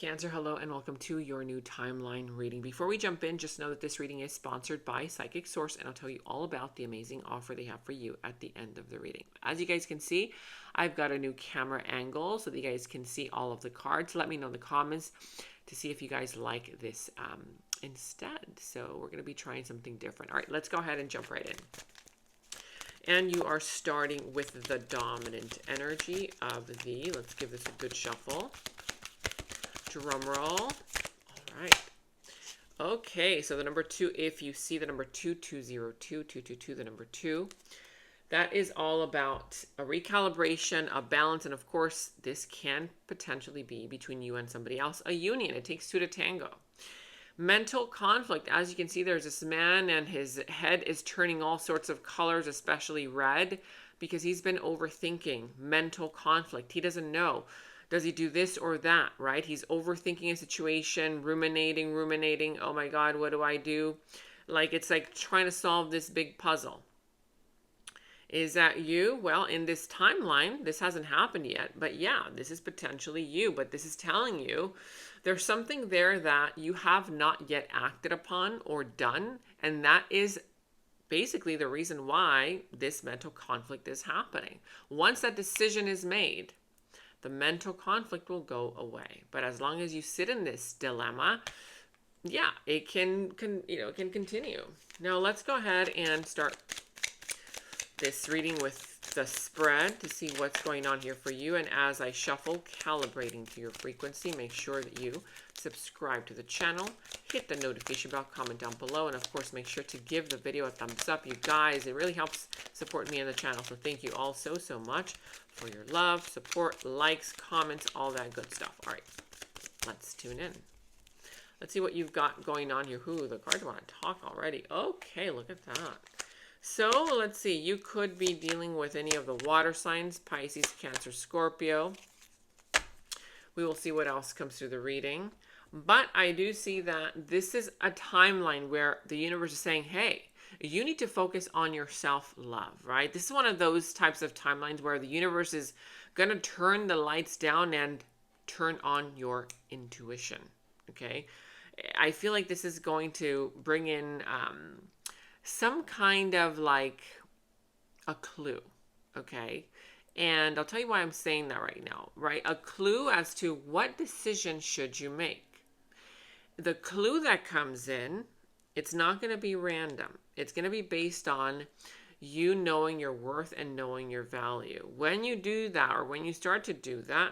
Cancer, hello and welcome to your new timeline reading. Before we jump in, just know that this reading is sponsored by Psychic Source, and I'll tell you all about the amazing offer they have for you at the end of the reading. As you guys can see, I've got a new camera angle so that you guys can see all of the cards. Let me know in the comments to see if you guys like this instead. So we're going to be trying something different. All right, let's go ahead and jump right in. And you are starting with the dominant energy of the, let's give this a good shuffle. Drum roll. All right. Okay, so the number 2, if you see the number 2, the number 2, that is all about a recalibration, a balance, and of course, this can potentially be between you and somebody else, a union. It takes two to tango. Mental conflict. As you can see, there's this man and his head is turning all sorts of colors, especially red, because he's been overthinking. Mental conflict. He doesn't know. Does he do this or that, right? He's overthinking a situation, ruminating. Oh my God, what do I do? Like, it's like trying to solve this big puzzle. Is that you? Well, in this timeline, this hasn't happened yet. But yeah, this is potentially you. But this is telling you there's something there that you have not yet acted upon or done. And that is basically the reason why this mental conflict is happening. Once that decision is made, the mental conflict will go away. But as long as you sit in this dilemma, yeah, it can continue. Now let's go ahead and start this reading with the spread to see what's going on here for you. And as I shuffle, calibrating to your frequency, make sure that you subscribe to the channel, hit the notification bell, comment down below, and of course make sure to give the video a thumbs up. You guys, it really helps support me and the channel, so thank you all so much for your love, support, likes, comments, all that good stuff. All right, let's tune in. Let's see what you've got going on here. Ooh, the cards want to talk already. Okay, look at that. So let's see, you could be dealing with any of the water signs, Pisces, Cancer, Scorpio. We will see what else comes through the reading. But I do see that this is a timeline where the universe is saying, hey, you need to focus on your self-love, right? This is one of those types of timelines where the universe is going to turn the lights down and turn on your intuition, okay? I feel like this is going to bring in some kind of like a clue, okay? And I'll tell you why I'm saying that right now, right? A clue as to what decision should you make. The clue that comes in, it's not going to be random. It's going to be based on you knowing your worth and knowing your value. When you do that, or when you start to do that,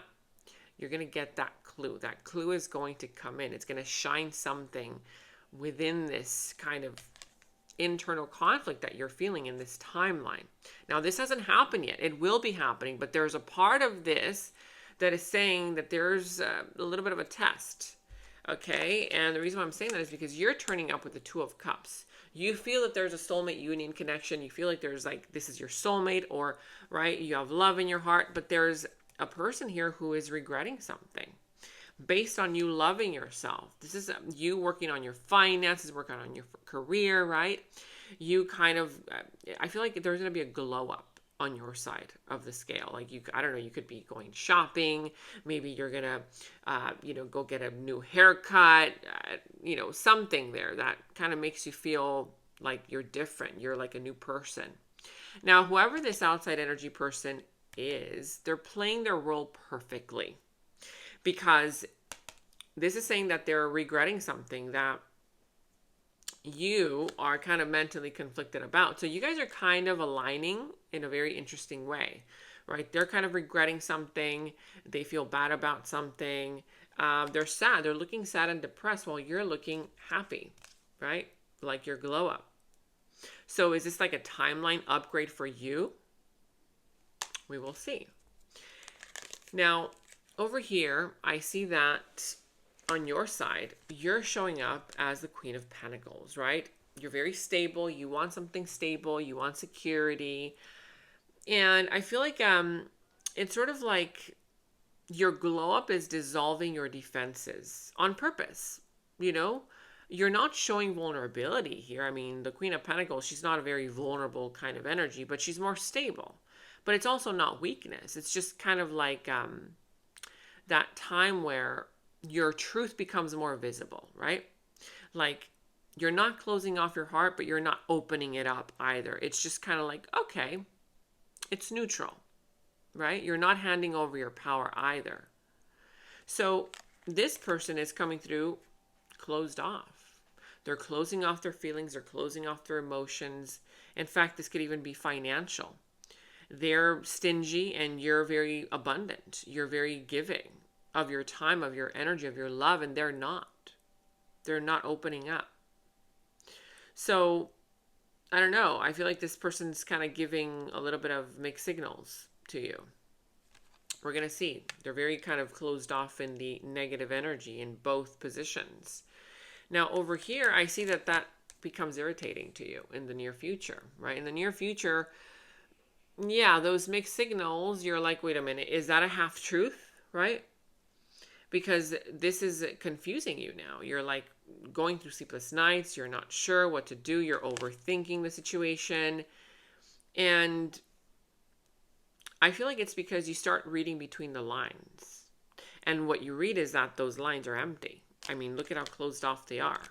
you're going to get that clue. That clue is going to come in. It's going to shine something within this kind of internal conflict that you're feeling in this timeline. Now, this hasn't happened yet. It will be happening, but there's a part of this that is saying that there's a little bit of a test. Okay, and the reason why I'm saying that is because you're turning up with the 2 of Cups. You feel that there's a soulmate union connection. You feel like there's like, this is your soulmate, or, right, you have love in your heart, but there's a person here who is regretting something based on you loving yourself. This is you working on your finances, working on your career, right? You kind of, I feel like there's going to be a glow up on your side of the scale. Like I don't know, you could be going shopping. Maybe you're going to, go get a new haircut, something there that kind of makes you feel like you're different. You're like a new person. Now, whoever this outside energy person is, they're playing their role perfectly, because this is saying that they're regretting something that you are kind of mentally conflicted about. So you guys are kind of aligning in a very interesting way, right? They're kind of regretting something. They feel bad about something. They're sad. They're looking sad and depressed while you're looking happy, right? Like your glow up. So is this like a timeline upgrade for you? We will see. Now, over here, I see that on your side, you're showing up as the Queen of Pentacles, right? You're very stable. You want something stable. You want security. And I feel like it's sort of like your glow up is dissolving your defenses on purpose. You're not showing vulnerability here. I mean, the Queen of Pentacles, she's not a very vulnerable kind of energy, but she's more stable. But it's also not weakness. It's just kind of like that time where your truth becomes more visible, right? Like, you're not closing off your heart, but you're not opening it up either. It's just kind of like, okay, it's neutral, right? You're not handing over your power either. So this person is coming through closed off. They're closing off their feelings, they're closing off their emotions. In fact, this could even be financial. They're stingy and you're very abundant. You're very giving of your time, of your energy, of your love, and they're not. They're not opening up. So, I don't know. I feel like this person's kind of giving a little bit of mixed signals to you. We're going to see. They're very kind of closed off in the negative energy in both positions. Now, over here, I see that that becomes irritating to you in the near future, right? In the near future, yeah, those mixed signals, you're like, wait a minute, is that a half truth, right? Because this is confusing you now. You're like going through sleepless nights. You're not sure what to do. You're overthinking the situation. And I feel like it's because you start reading between the lines. And what you read is that those lines are empty. I mean, look at how closed off they are,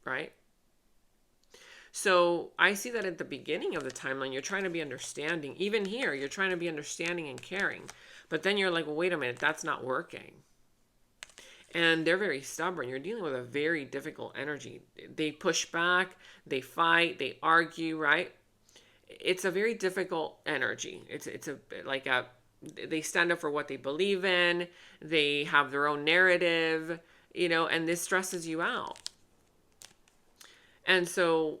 right? So I see that at the beginning of the timeline, you're trying to be understanding. Even here, you're trying to be understanding and caring. But then you're like, well, wait a minute, that's not working. And they're very stubborn. You're dealing with a very difficult energy. They push back, they fight, they argue, right? It's a very difficult energy. It's a like a they stand up for what they believe in. They have their own narrative, and this stresses you out. And so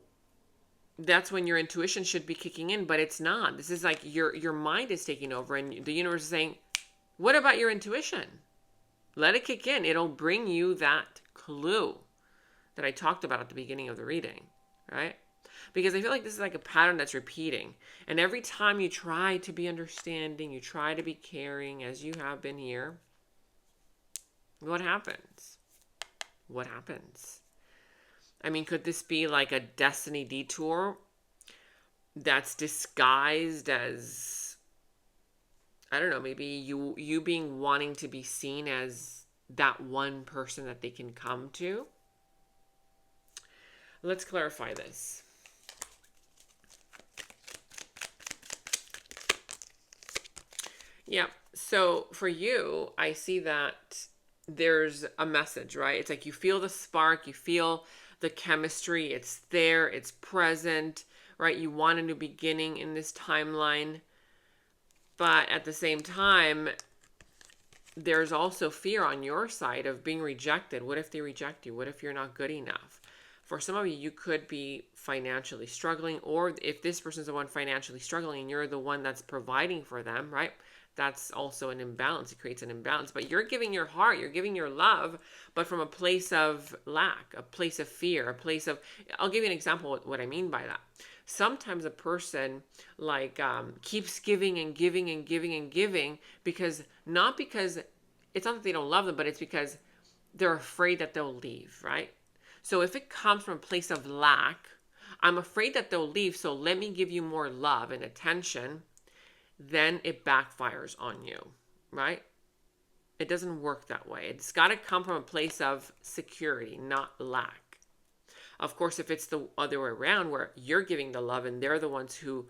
that's when your intuition should be kicking in, but it's not. This is like your mind is taking over, and the universe is saying, what about your intuition? Let it kick in. It'll bring you that clue that I talked about at the beginning of the reading, right? Because I feel like this is like a pattern that's repeating. And every time you try to be understanding, you try to be caring, as you have been here, what happens? What happens? I mean, could this be like a destiny detour that's disguised as, I don't know, maybe you being wanting to be seen as that one person that they can come to? Let's clarify this. Yeah, so for you, I see that there's a message, right? It's like you feel the spark, you feel the chemistry, it's there, it's present, right? You want a new beginning in this timeline. But at the same time, there's also fear on your side of being rejected. What if they reject you? What if you're not good enough? For some of you, you could be financially struggling, or if this person's the one financially struggling and you're the one that's providing for them, right? That's also an imbalance. It creates an imbalance. But you're giving your heart, you're giving your love, but from a place of lack, a place of fear, a place of, I'll give you an example of what I mean by that. Sometimes a person keeps giving and giving and giving and giving because it's not that they don't love them, but it's because they're afraid that they'll leave, right? So if it comes from a place of lack, I'm afraid that they'll leave, so let me give you more love and attention, then it backfires on you, right? It doesn't work that way. It's got to come from a place of security, not lack. Of course, if it's the other way around where you're giving the love and they're the ones who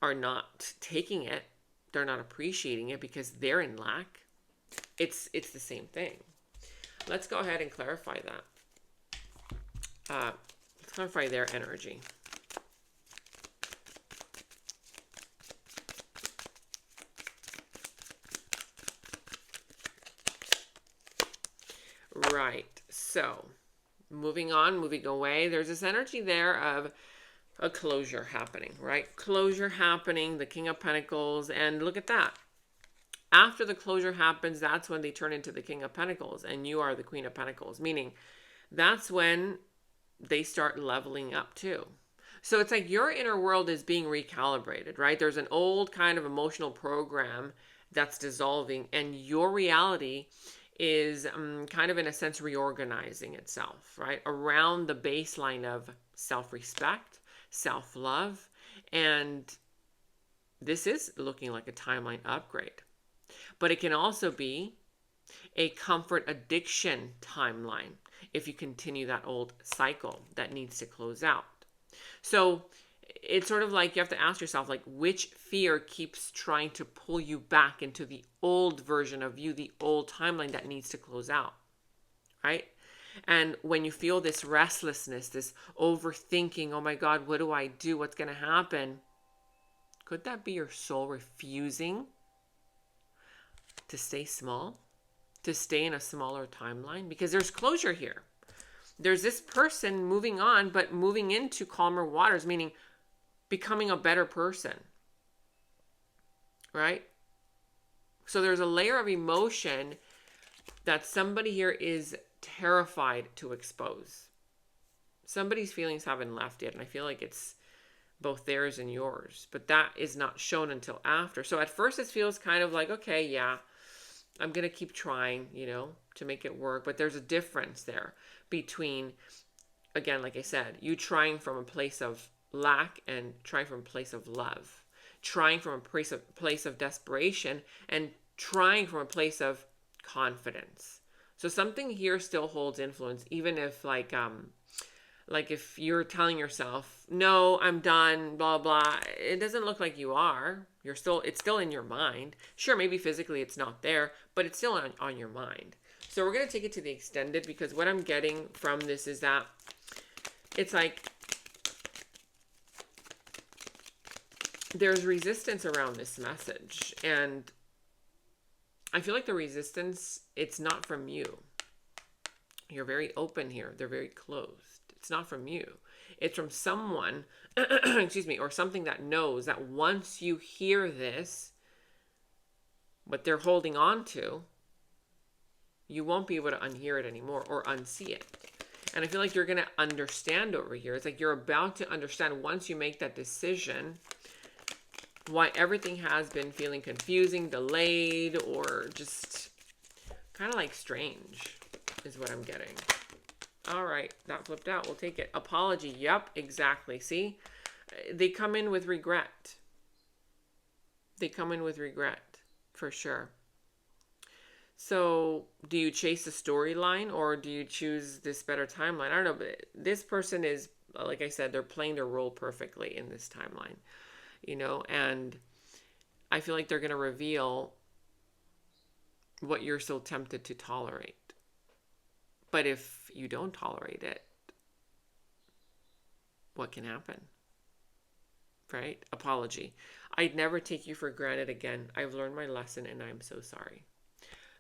are not taking it, they're not appreciating it because they're in lack, it's the same thing. Let's go ahead and clarify that. Let's clarify their energy. Right. So, moving on, moving away, there's this energy there of a closure happening, right? Closure happening, the King of Pentacles, and look at that. After the closure happens, that's when they turn into the King of Pentacles, and you are the Queen of Pentacles, meaning that's when they start leveling up too. So it's like your inner world is being recalibrated, right? There's an old kind of emotional program that's dissolving, and your reality is kind of in a sense reorganizing itself, right? Around the baseline of self-respect, self-love, and this is looking like a timeline upgrade. But it can also be a comfort addiction timeline if you continue that old cycle that needs to close out. So it's sort of like you have to ask yourself, like, which fear keeps trying to pull you back into the old version of you, the old timeline that needs to close out, right? And when you feel this restlessness, this overthinking, oh my God, what do I do? What's going to happen? Could that be your soul refusing to stay small, to stay in a smaller timeline? Because there's closure here. There's this person moving on, but moving into calmer waters, meaning becoming a better person, right? So there's a layer of emotion that somebody here is terrified to expose. Somebody's feelings haven't left yet, and I feel like it's both theirs and yours, but that is not shown until after. So at first it feels kind of like, okay, yeah, I'm going to keep trying, to make it work. But there's a difference there between, again, like I said, you trying from a place of lack and trying from a place of love, trying from a place of desperation and trying from a place of confidence. So something here still holds influence, even if like if you're telling yourself, no, I'm done, blah, blah, it doesn't look like you are. It's still in your mind. Sure, maybe physically it's not there, but it's still on your mind. So we're going to take it to the extended, because what I'm getting from this is that it's like there's resistance around this message. And I feel like the resistance, it's not from you. You're very open here. They're very closed. It's not from you. It's from someone, excuse me, or something that knows that once you hear this, what they're holding on to, you won't be able to unhear it anymore or unsee it. And I feel like you're going to understand over here. It's like you're about to understand once you make that decision why everything has been feeling confusing, delayed, or just kind of like strange is what I'm getting. All right, that flipped out. We'll take it. Apology. Yep, exactly. See, they come in with regret. They come in with regret for sure. So do you chase the storyline or do you choose this better timeline? I don't know, but this person is, like I said, they're playing their role perfectly in this timeline, and I feel like they're going to reveal what you're so tempted to tolerate. But if you don't tolerate it, what can happen? Right? Apology. I'd never take you for granted again. I've learned my lesson and I'm so sorry.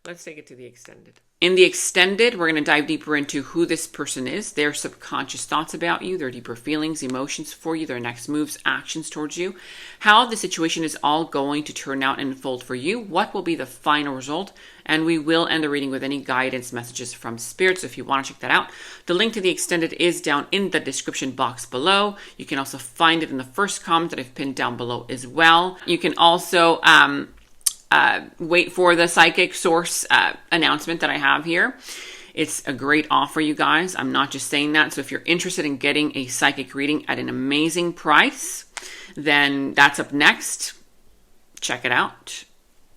Let's take it to the extended. In the extended, we're going to dive deeper into who this person is, their subconscious thoughts about you, their deeper feelings, emotions for you, their next moves, actions towards you, how the situation is all going to turn out and unfold for you, what will be the final result, and we will end the reading with any guidance messages from Spirit. So if you want to check that out, the link to the extended is down in the description box below. You can also find it in the first comment that I've pinned down below as well. You can also wait for the psychic source announcement that I have here. It's a great offer, you guys. I'm not just saying that. So if you're interested in getting a psychic reading at an amazing price, then that's up next. Check it out.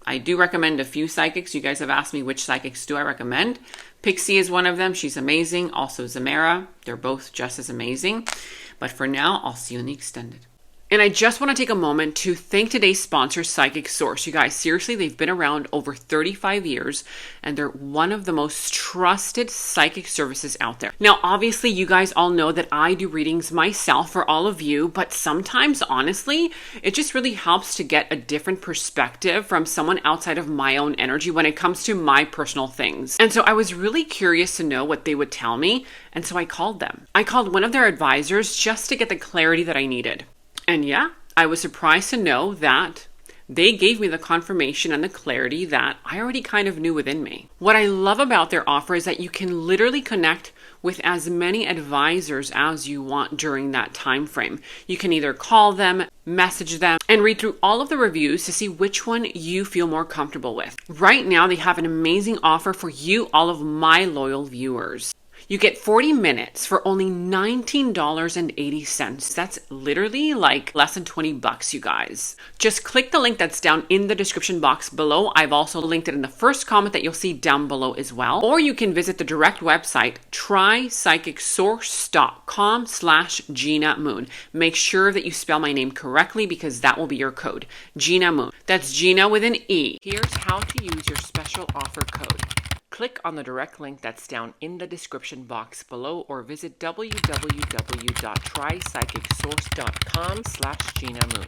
I do recommend a few psychics. You guys have asked me which psychics do I recommend. Pixie is one of them. She's amazing. Also Zamara. They're both just as amazing. But for now, I'll see you in the extended. And I just want to take a moment to thank today's sponsor, Psychic Source. You guys, seriously, they've been around over 35 years, and they're one of the most trusted psychic services out there. Now, obviously, you guys all know that I do readings myself for all of you, but sometimes, honestly, it just really helps to get a different perspective from someone outside of my own energy when it comes to my personal things. And so I was really curious to know what they would tell me, and so I called them. I called one of their advisors just to get the clarity that I needed. And yeah, I was surprised to know that they gave me the confirmation and the clarity that I already kind of knew within me. What I love about their offer is that you can literally connect with as many advisors as you want during that time frame. You can either call them, message them, and read through all of the reviews to see which one you feel more comfortable with. Right now, they have an amazing offer for you, all of my loyal viewers. You get 40 minutes for only $19.80. That's literally like less than 20 bucks, you guys. Just click the link that's down in the description box below. I've also linked it in the first comment that you'll see down below as well. Or you can visit the direct website, trypsychicsource.com/Gena Moon. Make sure that you spell my name correctly because that will be your code, Gena Moon. That's Gena with an E. Here's how to use your special offer code. Click on the direct link that's down in the description box below or visit www.trypsychicsource.com/Gena Moon.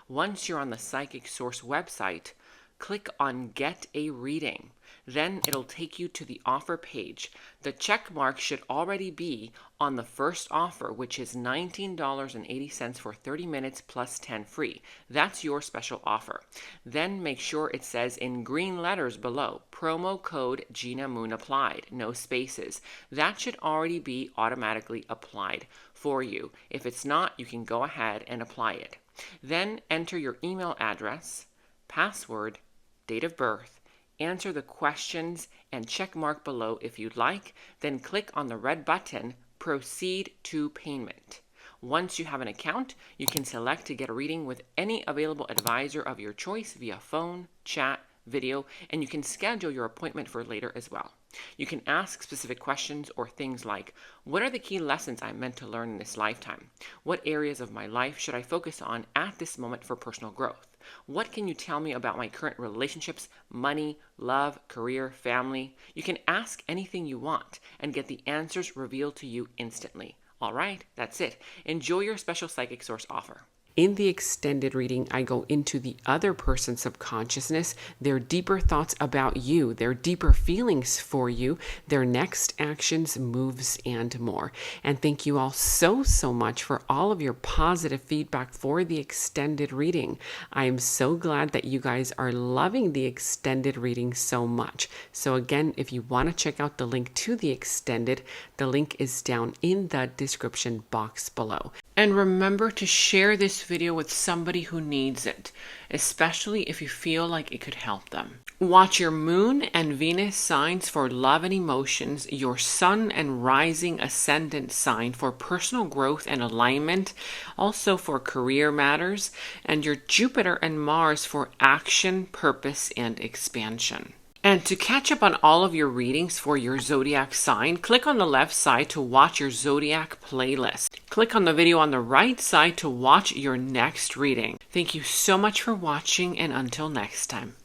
Once you're on the Psychic Source website, click on Get a Reading. Then it'll take you to the offer page. The check mark should already be on the first offer, which is $19.80 for 30 minutes plus 10 free. That's your special offer. Then make sure it says in green letters below, promo code Gena Moon applied, no spaces. That should already be automatically applied for you. If it's not, you can go ahead and apply it. Then enter your email address, password, date of birth, answer the questions and check mark below if you'd like, then click on the red button, Proceed to Payment. Once you have an account, you can select to get a reading with any available advisor of your choice via phone, chat, video, and you can schedule your appointment for later as well. You can ask specific questions or things like, what are the key lessons I'm meant to learn in this lifetime? What areas of my life should I focus on at this moment for personal growth? What can you tell me about my current relationships, money, love, career, family? You can ask anything you want and get the answers revealed to you instantly. All right, that's it. Enjoy your special Psychic Source offer. In the extended reading, I go into the other person's subconsciousness, their deeper thoughts about you, their deeper feelings for you, their next actions, moves, and more. And thank you all so much for all of your positive feedback for the extended reading. I am so glad that you guys are loving the extended reading so much. So again, if you want to check out the link to the extended, the link is down in the description box below. And remember to share this video with somebody who needs it, especially if you feel like it could help them. Watch your moon and Venus signs for love and emotions, your sun and rising ascendant sign for personal growth and alignment, also for career matters, and your Jupiter and Mars for action, purpose, and expansion. And to catch up on all of your readings for your zodiac sign, click on the left side to watch your zodiac playlist. Click on the video on the right side to watch your next reading. Thank you so much for watching, and until next time.